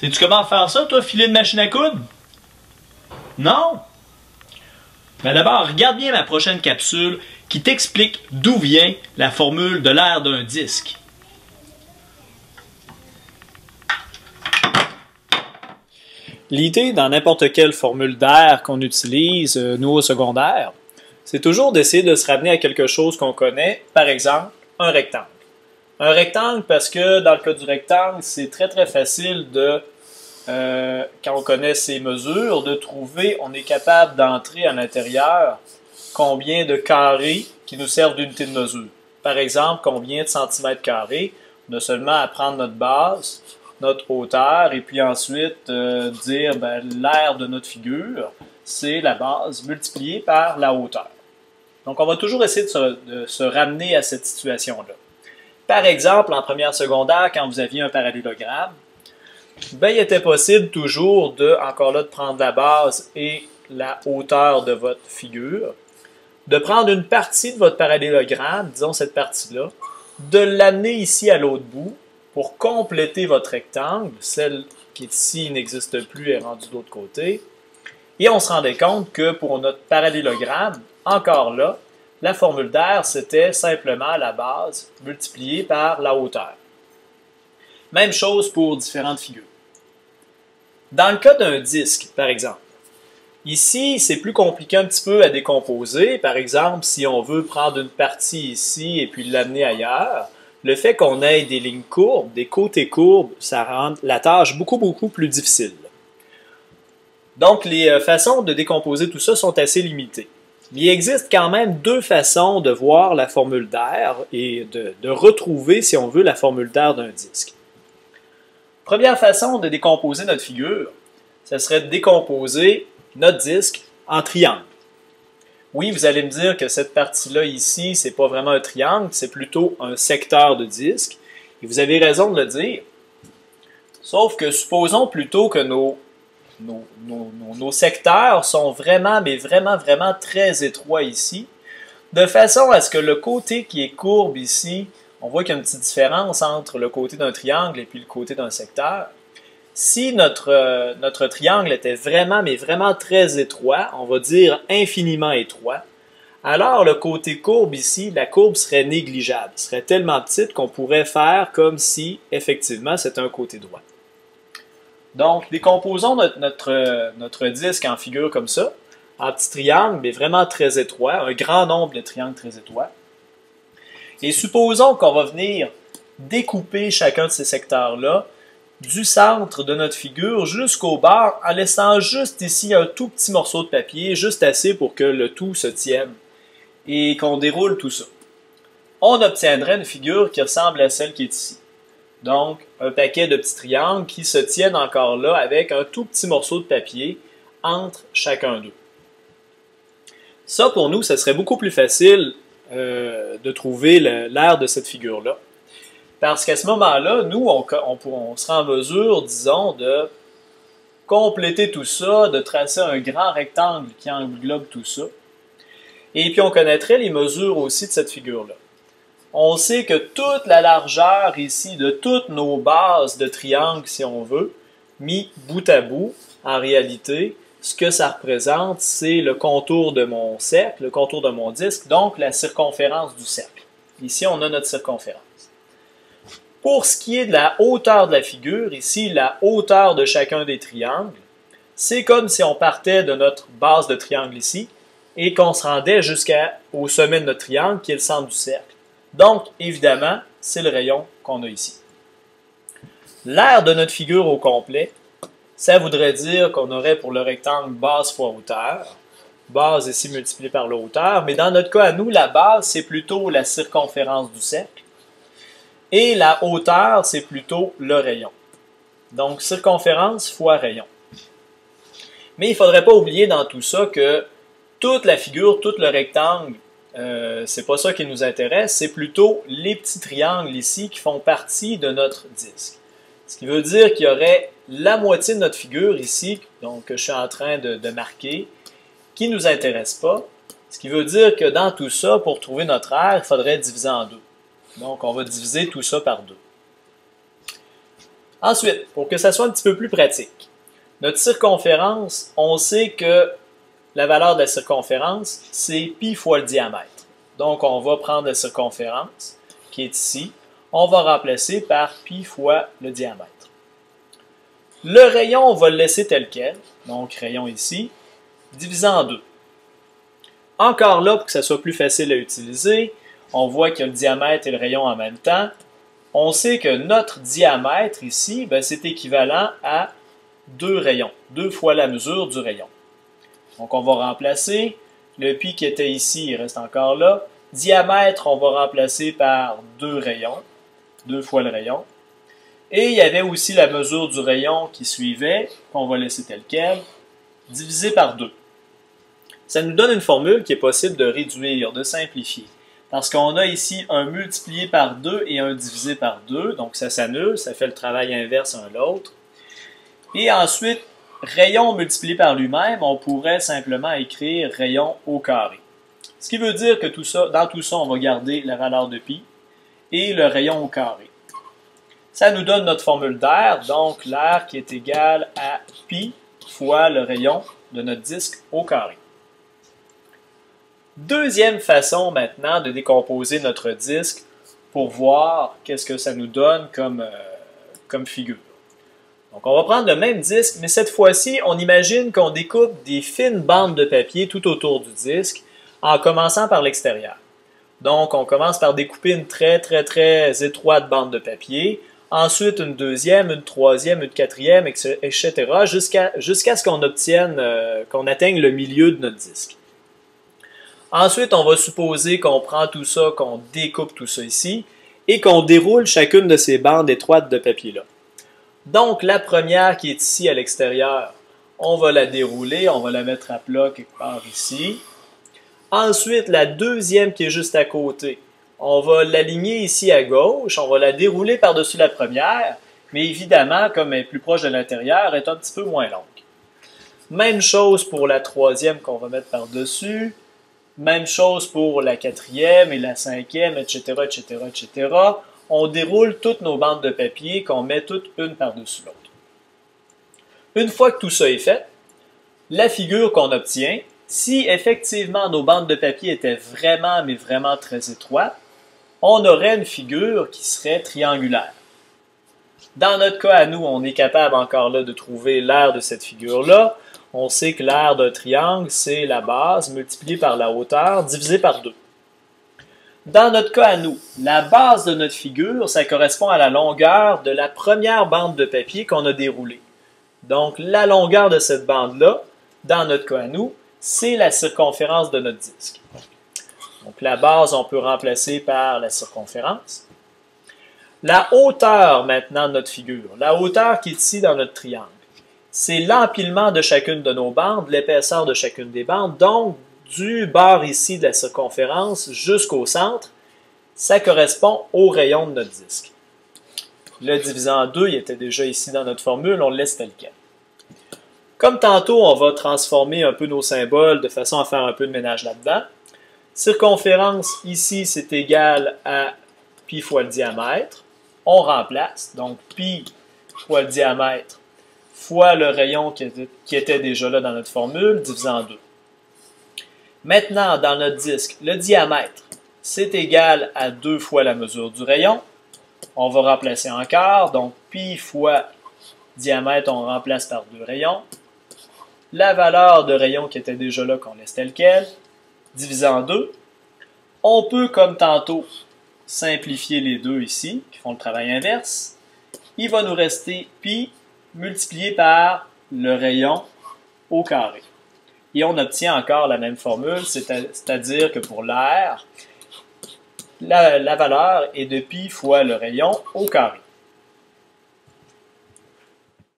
Sais-tu comment faire ça, toi, filer de machine à coudre? Non? Mais d'abord, regarde bien ma prochaine capsule qui t'explique d'où vient la formule de l'aire d'un disque. L'idée dans n'importe quelle formule d'air qu'on utilise, nous au secondaire, c'est toujours d'essayer de se ramener à quelque chose qu'on connaît, par exemple, un rectangle. Un rectangle parce que dans le cas du rectangle, c'est très facile de, quand on connaît ses mesures, de trouver, on est capable d'entrer à l'intérieur combien de carrés qui nous servent d'unité de mesure. Par exemple, combien de centimètres carrés. On a seulement à prendre notre base, notre hauteur, et puis ensuite dire l'aire de notre figure, c'est la base multipliée par la hauteur. Donc, on va toujours essayer de se ramener à cette situation-là. Par exemple, en première secondaire, quand vous aviez un parallélogramme, il était possible toujours encore là, de prendre la base et la hauteur de votre figure, de prendre une partie de votre parallélogramme, disons cette partie-là, de l'amener ici à l'autre bout pour compléter votre rectangle. Celle qui est ici n'existe plus, est rendue de l'autre côté. Et on se rendait compte que pour notre parallélogramme, encore là, la formule d'air, c'était simplement la base multipliée par la hauteur. Même chose pour différentes figures. Dans le cas d'un disque, par exemple, ici, c'est plus compliqué un petit peu à décomposer. Par exemple, si on veut prendre une partie ici et puis l'amener ailleurs, le fait qu'on ait des lignes courbes, des côtés courbes, ça rend la tâche beaucoup plus difficile. Donc, les façons de décomposer tout ça sont assez limitées. Mais il existe quand même deux façons de voir la formule d'air et de retrouver, si on veut, la formule d'air d'un disque. Première façon de décomposer notre figure, ce serait de décomposer notre disque en triangle. Oui, vous allez me dire que cette partie-là ici, c'est pas vraiment un triangle, c'est plutôt un secteur de disque. Et vous avez raison de le dire. Sauf que supposons plutôt que nos secteurs sont vraiment très étroits ici, de façon à ce que le côté qui est courbe ici, on voit qu'il y a une petite différence entre le côté d'un triangle et puis le côté d'un secteur. Si notre triangle était vraiment très étroit, on va dire infiniment étroit, alors le côté courbe ici, la courbe serait négligeable, serait tellement petite qu'on pourrait faire comme si effectivement c'était un côté droit. Donc, décomposons notre disque en figure comme ça, en petits triangles, mais vraiment très étroits, un grand nombre de triangles très étroits. Et supposons qu'on va venir découper chacun de ces secteurs-là du centre de notre figure jusqu'au bord en laissant juste ici un tout petit morceau de papier, juste assez pour que le tout se tienne et qu'on déroule tout ça. On obtiendrait une figure qui ressemble à celle qui est ici. Donc, un paquet de petits triangles qui se tiennent encore là avec un tout petit morceau de papier entre chacun d'eux. Ça, pour nous, ça serait beaucoup plus facile de trouver l'aire de cette figure-là. Parce qu'à ce moment-là, nous, on sera en mesure, disons, de compléter tout ça, de tracer un grand rectangle qui englobe tout ça. Et puis, on connaîtrait les mesures aussi de cette figure-là. On sait que toute la largeur ici de toutes nos bases de triangles, si on veut, mis bout à bout, en réalité, ce que ça représente, c'est le contour de mon cercle, le contour de mon disque, donc la circonférence du cercle. Ici, on a notre circonférence. Pour ce qui est de la hauteur de la figure, ici, la hauteur de chacun des triangles, c'est comme si on partait de notre base de triangle ici et qu'on se rendait jusqu'au sommet de notre triangle, qui est le centre du cercle. Donc, évidemment, c'est le rayon qu'on a ici. L'aire de notre figure au complet, ça voudrait dire qu'on aurait pour le rectangle base fois hauteur. Base ici multipliée par la hauteur, mais dans notre cas à nous, la base, c'est plutôt la circonférence du cercle. Et la hauteur, c'est plutôt le rayon. Donc, circonférence fois rayon. Mais il ne faudrait pas oublier dans tout ça que toute la figure, tout le rectangle, c'est pas ça qui nous intéresse, c'est plutôt les petits triangles ici qui font partie de notre disque. Ce qui veut dire qu'il y aurait la moitié de notre figure ici, donc que je suis en train de marquer, qui ne nous intéresse pas. Ce qui veut dire que dans tout ça, pour trouver notre aire, il faudrait diviser en deux. Donc, on va diviser tout ça par deux. Ensuite, pour que ça soit un petit peu plus pratique, notre circonférence, on sait que la valeur de la circonférence, c'est pi fois le diamètre. Donc, on va prendre la circonférence, qui est ici, on va remplacer par pi fois le diamètre. Le rayon, on va le laisser tel quel, donc rayon ici, divisé en 2. Encore là, pour que ça soit plus facile à utiliser, on voit qu'il y a le diamètre et le rayon en même temps. On sait que notre diamètre ici, c'est équivalent à 2 rayons, 2 fois la mesure du rayon. Donc, on va remplacer. Le pi qui était ici, il reste encore là. Diamètre, on va remplacer par 2 rayons, 2 fois le rayon. Et il y avait aussi la mesure du rayon qui suivait, qu'on va laisser tel quel, divisé par 2. Ça nous donne une formule qui est possible de réduire, de simplifier. Parce qu'on a ici un multiplié par 2 et un divisé par 2, donc ça s'annule, ça fait le travail inverse un l'autre. Et ensuite, rayon multiplié par lui-même, on pourrait simplement écrire rayon au carré. Ce qui veut dire que dans tout ça, on va garder la valeur de pi et le rayon au carré. Ça nous donne notre formule d'air, donc l'air qui est égal à pi fois le rayon de notre disque au carré. Deuxième façon maintenant de décomposer notre disque pour voir qu'est-ce que ça nous donne comme figure. Donc on va prendre le même disque, mais cette fois-ci, on imagine qu'on découpe des fines bandes de papier tout autour du disque en commençant par l'extérieur. Donc on commence par découper une très étroite bande de papier, ensuite une deuxième, une troisième, une quatrième, etc. jusqu'à ce qu'on atteigne le milieu de notre disque. Ensuite, on va supposer qu'on prend tout ça, qu'on découpe tout ça ici, et qu'on déroule chacune de ces bandes étroites de papier-là. Donc, la première qui est ici à l'extérieur, on va la dérouler, on va la mettre à plat quelque part ici. Ensuite, la deuxième qui est juste à côté, on va l'aligner ici à gauche, on va la dérouler par-dessus la première, mais évidemment, comme elle est plus proche de l'intérieur, elle est un petit peu moins longue. Même chose pour la troisième qu'on va mettre par-dessus. Même chose pour la quatrième et la cinquième, etc., etc., etc. On déroule toutes nos bandes de papier qu'on met toutes une par-dessus l'autre. Une fois que tout ça est fait, la figure qu'on obtient, si effectivement nos bandes de papier étaient vraiment, mais vraiment très étroites, on aurait une figure qui serait triangulaire. Dans notre cas à nous, on est capable encore là de trouver l'aire de cette figure-là. On sait que l'aire d'un triangle, c'est la base multipliée par la hauteur divisée par 2. Dans notre cas à nous, la base de notre figure, ça correspond à la longueur de la première bande de papier qu'on a déroulée. Donc, la longueur de cette bande-là, dans notre cas à nous, c'est la circonférence de notre disque. Donc, la base, on peut remplacer par la circonférence. La hauteur, maintenant, de notre figure, la hauteur qui est ici dans notre triangle, c'est l'empilement de chacune de nos bandes, l'épaisseur de chacune des bandes. Donc, du bord ici de la circonférence jusqu'au centre, ça correspond au rayon de notre disque. Le divisé en 2, il était déjà ici dans notre formule, on le laisse tel quel. Comme tantôt, on va transformer un peu nos symboles de façon à faire un peu de ménage là-dedans. Circonférence, ici, c'est égal à pi fois le diamètre. On remplace, donc pi fois le diamètre fois le rayon qui était déjà là dans notre formule, divisé en 2. Maintenant, dans notre disque, le diamètre, c'est égal à 2 fois la mesure du rayon. On va remplacer encore, donc pi fois diamètre, on remplace par 2 rayons. La valeur de rayon qui était déjà là, qu'on laisse tel quel, divisé en 2. On peut, comme tantôt, simplifier les deux ici, qui font le travail inverse. Il va nous rester pi multiplié par le rayon au carré. Et on obtient encore la même formule, c'est-à-dire que pour l'air, la valeur est de pi fois le rayon au carré.